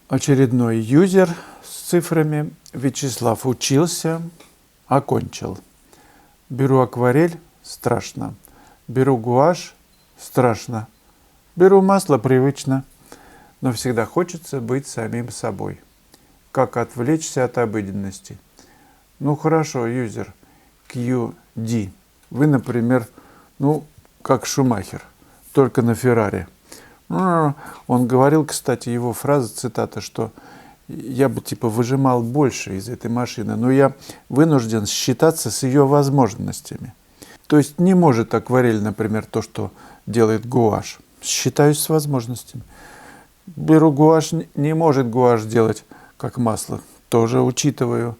Очередной юзер с цифрами. Вячеслав учился, окончил. Беру акварель – страшно. Беру гуашь – страшно. Беру масло – привычно. Но всегда хочется быть самим собой. Как отвлечься от обыденности? Ну хорошо, юзер QD. Вы, например, как Шумахер, только на Феррари. Он говорил, кстати, его фраза, цитата, что я бы выжимал больше из этой машины, но я вынужден считаться с ее возможностями. То есть не может акварель, например, то, что делает гуашь. Считаюсь с возможностями. Беру гуашь, не может гуашь делать как масло, тоже учитываю.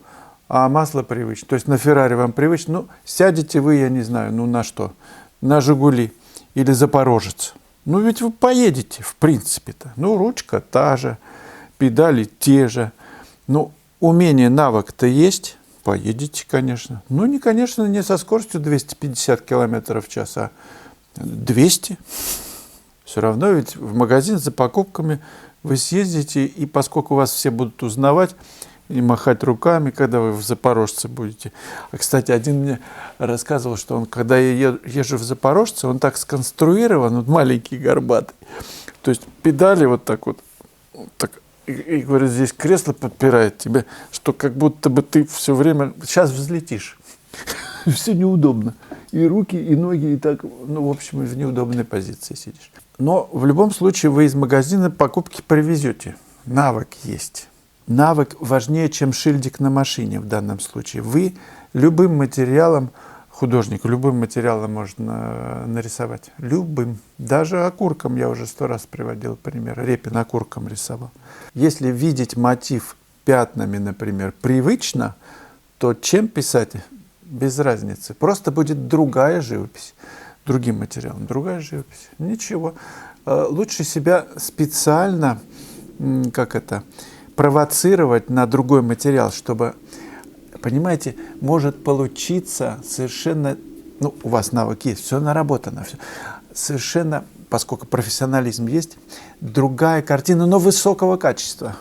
А масло привычно. То есть на Феррари вам привычно. Сядете вы, я не знаю, на что? На Жигули или Запорожец. Ведь вы поедете, в принципе-то. Ручка та же, педали те же. Умение, навык-то есть, поедете, конечно. Конечно, не со скоростью 250 км в час, а 200. Все равно ведь в магазин за покупками вы съездите, и поскольку вас все будут узнавать и махать руками, когда вы в Запорожце будете. Кстати, один мне рассказывал, что он, когда я езжу в Запорожце, он так сконструирован, маленький, горбатый. То есть педали так, и говорит, здесь кресло подпирает тебе, что как будто бы ты все время, сейчас взлетишь. Все неудобно. И руки, и ноги, и так, в общем, в неудобной позиции сидишь. Но в любом случае вы из магазина покупки привезете. Навык есть. Навык важнее, чем шильдик на машине в данном случае. Вы любым материалом, художник, любым материалом можно нарисовать. Любым. Даже окурком, я уже 100 раз приводил пример. Репин окурком рисовал. Если видеть мотив пятнами, например, привычно, то чем писать? Без разницы. Просто будет другая живопись. Другим материалом. Другая живопись. Ничего. Лучше себя специально, провоцировать на другой материал, чтобы, понимаете, может получиться совершенно, у вас навык есть, все наработано, все, совершенно, поскольку профессионализм есть, другая картина, но высокого качества.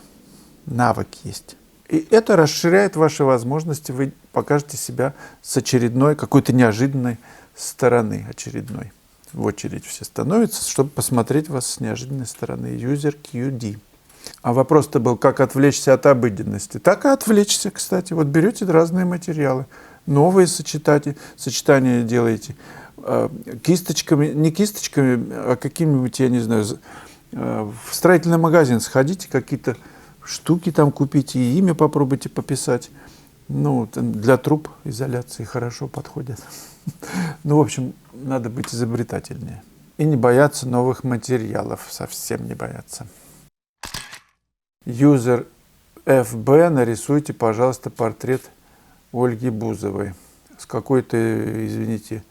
Навык есть. И это расширяет ваши возможности, вы покажете себя с очередной, какой-то неожиданной стороны, очередной. В очередь все становятся, чтобы посмотреть вас с неожиданной стороны. Юзер QD. А вопрос-то был, как отвлечься от обыденности. Так и отвлечься, кстати. Берете разные материалы, новые сочетания делаете. Кисточками, не кисточками, а какими-нибудь, я не знаю, в строительный магазин сходите, какие-то штуки там купите, и имя попробуйте пописать. Для труб изоляции хорошо подходят. В общем, надо быть изобретательнее. И не бояться новых материалов, совсем не бояться. Юзер FB, нарисуйте, пожалуйста, портрет Ольги Бузовой. С какой-то, извините,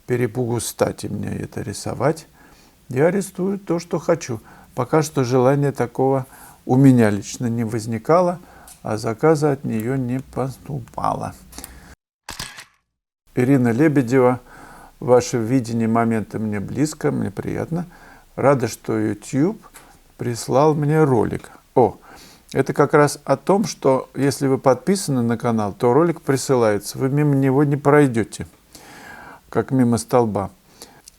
перепугу стати мне это рисовать. Я рисую то, что хочу. Пока что желания такого у меня лично не возникало, а заказа от нее не поступало. Ирина Лебедева, ваше видение момента мне близко, мне приятно. Рада, что YouTube прислал мне ролик. Это как раз о том, что если вы подписаны на канал, то ролик присылается. Вы мимо него не пройдете, как мимо столба.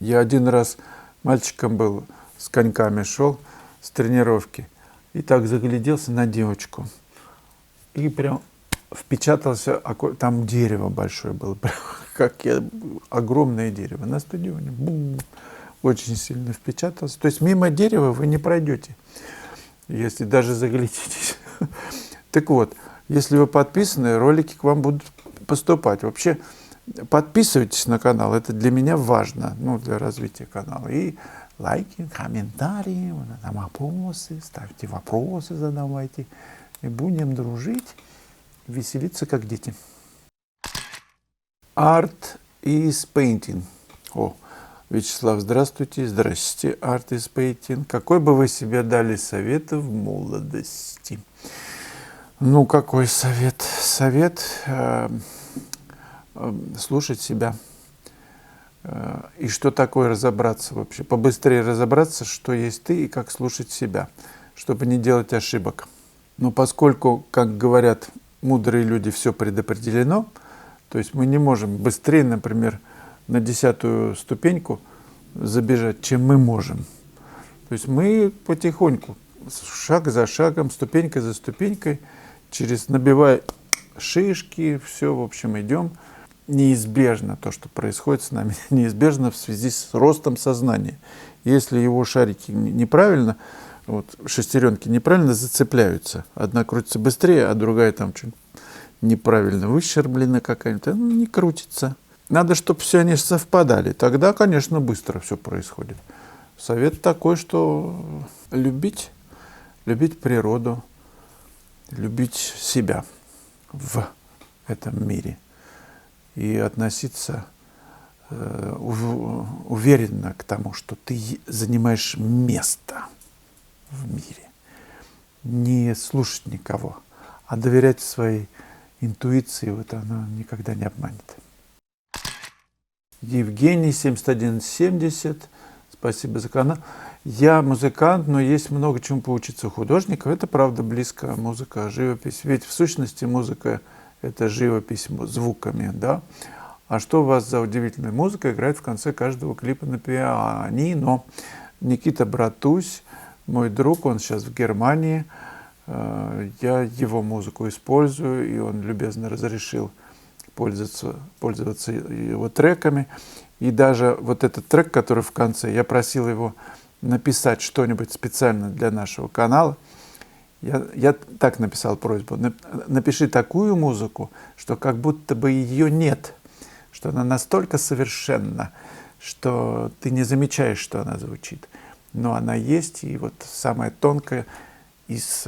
Я один раз мальчиком был, с коньками шел с тренировки, и так загляделся на девочку. И прям впечатался, там дерево большое было, огромное дерево на стадионе. Очень сильно впечатался. То есть мимо дерева вы не пройдете, если даже заглядитесь. Так вот, если вы подписаны, ролики к вам будут поступать. Вообще, подписывайтесь на канал, это для меня важно, для развития канала. И лайки, комментарии, вопросы, ставьте вопросы, задавайте. И будем дружить, веселиться, как дети. Art is painting. Вячеслав, здравствуйте. Здрасте, Art is painting. Какой бы вы себе дали совет в молодости? Какой совет? Совет слушать себя. И что такое разобраться вообще? Побыстрее разобраться, что есть ты и как слушать себя, чтобы не делать ошибок. Но поскольку, как говорят мудрые люди, все предопределено, то есть мы не можем быстрее, например, на 10-ю ступеньку забежать, чем мы можем. То есть мы потихоньку, шаг за шагом, ступенька за ступенькой, набивая шишки, все, в общем, идем. Неизбежно то, что происходит с нами, неизбежно в связи с ростом сознания. Если его шарики неправильно, вот, шестеренки неправильно зацепляются, одна крутится быстрее, а другая там что-нибудь неправильно выщерблена какая-нибудь, она не крутится. Надо, чтобы все они совпадали. Тогда, конечно, быстро все происходит. Совет такой, что любить природу, любить себя в этом мире и относиться уверенно к тому, что ты занимаешь место в мире. Не слушать никого, а доверять своей интуиции, вот она никогда не обманет. Евгений, 7170, спасибо за канал. Я музыкант, но есть много чему поучиться у художников. Это правда близко, музыка, живопись. Ведь в сущности музыка – это живопись звуками, да? А что у вас за удивительная музыка играет в конце каждого клипа на пианино? Никита Братусь, мой друг, он сейчас в Германии. Я его музыку использую, и он любезно разрешил пользоваться его треками. И даже вот этот трек, который в конце, я просил его написать что-нибудь специально для нашего канала. Я так написал просьбу: напиши такую музыку, что как будто бы ее нет, что она настолько совершенна, что ты не замечаешь, что она звучит. Но она есть, и вот самая тонкая из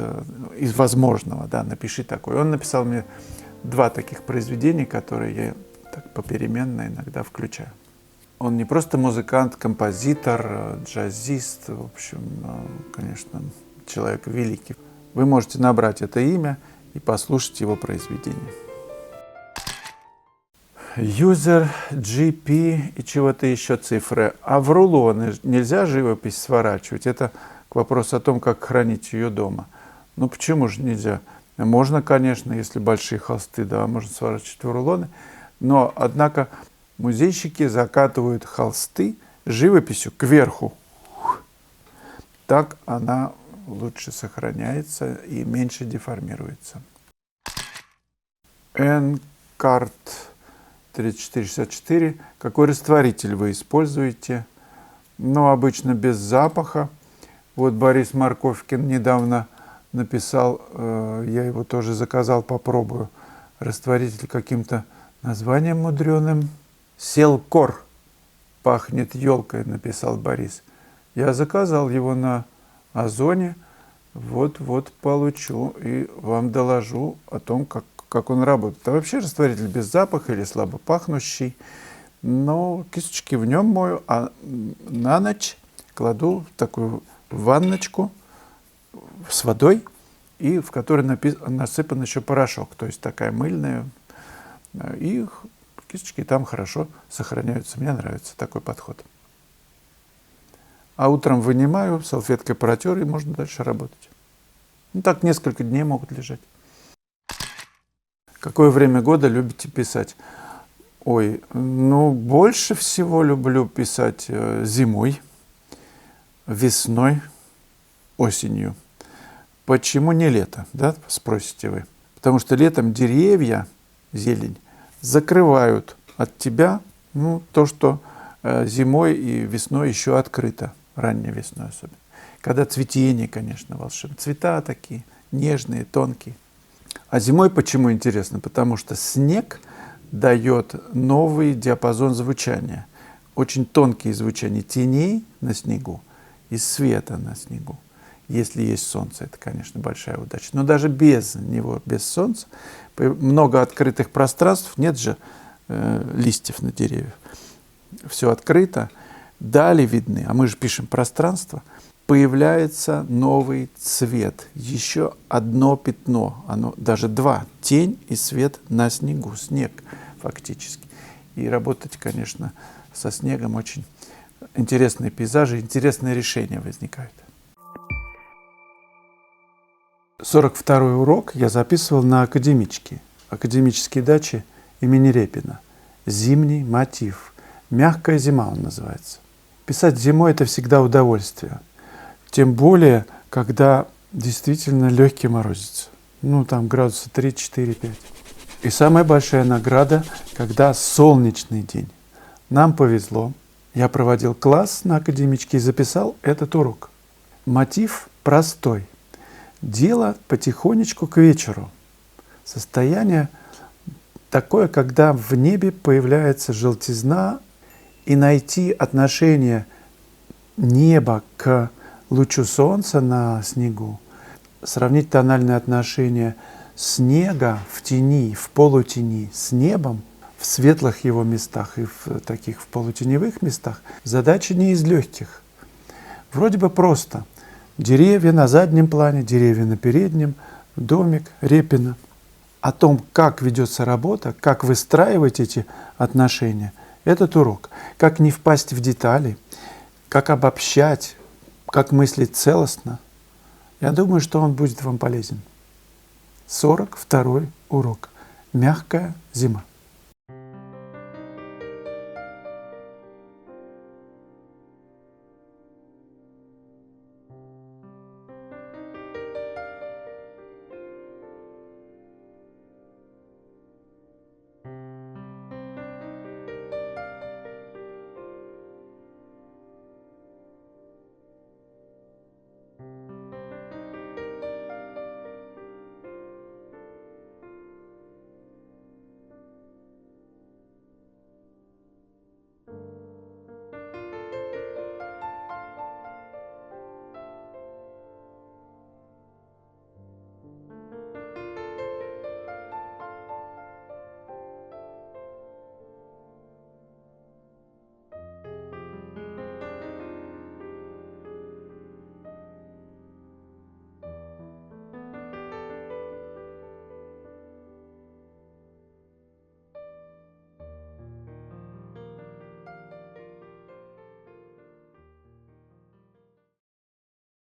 возможного, да, напиши такое. Он написал мне 2 таких произведения, которые я так попеременно иногда включаю. Он не просто музыкант, композитор, джазист, в общем, конечно, человек великий. Вы можете набрать это имя и послушать его произведение. User, GP и чего-то еще цифры. А в рулоны нельзя живопись сворачивать? Это к вопросу о том, как хранить ее дома. Ну почему же нельзя? Можно, конечно, если большие холсты, да, можно сворачивать в рулоны. Но, однако, музейщики закатывают холсты живописью кверху. Так она лучше сохраняется и меньше деформируется. N-карт 3464. Какой растворитель вы используете? Ну, обычно без запаха. Вот Борис Марковкин недавно написал, я его тоже заказал, попробую. Растворитель каким-то названием мудреным. Селкор. Пахнет елкой, написал Борис. Я заказал его на Озоне. Вот-вот получу и вам доложу о том, как он работает. А вообще растворитель без запаха или слабо пахнущий. Но кисточки в нем мою, а на ночь кладу в такую ванночку с водой, и в которой насыпан еще порошок, то есть такая мыльная. И кисточки там хорошо сохраняются. Мне нравится такой подход. А утром вынимаю, салфеткой протер, и можно дальше работать. Ну так несколько дней могут лежать. Какое время года любите писать? Ой, ну больше всего люблю писать зимой, весной, осенью. Почему не лето, да, спросите вы? Потому что летом деревья, зелень, закрывают от тебя то, что зимой и весной еще открыто, ранней весной особенно. Когда цветение, конечно, волшебное. Цвета такие нежные, тонкие. А зимой почему интересно? Потому что снег дает новый диапазон звучания. Очень тонкие звучания теней на снегу и света на снегу. Если есть солнце, это, конечно, большая удача. Но даже без него, без солнца, много открытых пространств, нет же листьев на деревьях. Все открыто, дали видны, а мы же пишем пространство, появляется новый цвет, еще одно пятно, даже 2, тень и свет на снегу, снег фактически. И работать, конечно, со снегом очень интересные пейзажи, интересные решения возникают. 42-й урок я записывал на академические дачи имени Репина. Зимний мотив. «Мягкая зима» он называется. Писать зимой – это всегда удовольствие. Тем более, когда действительно легкий морозец. Ну, там градуса 3, 4, 5. И самая большая награда, когда солнечный день. Нам повезло. Я проводил класс на академичке и записал этот урок. Мотив простой. Дело потихонечку к вечеру. Состояние такое, когда в небе появляется желтизна, и найти отношение неба к лучу солнца на снегу, сравнить тональное отношение снега в тени, в полутени с небом, в светлых его местах и в таких в полутеневых местах, задача не из легких. Вроде бы просто. Деревья на заднем плане, деревья на переднем, домик Репина. О том, как ведется работа, как выстраивать эти отношения, этот урок. Как не впасть в детали, как обобщать, как мыслить целостно. Я думаю, что он будет вам полезен. 42-й урок. Мягкая зима.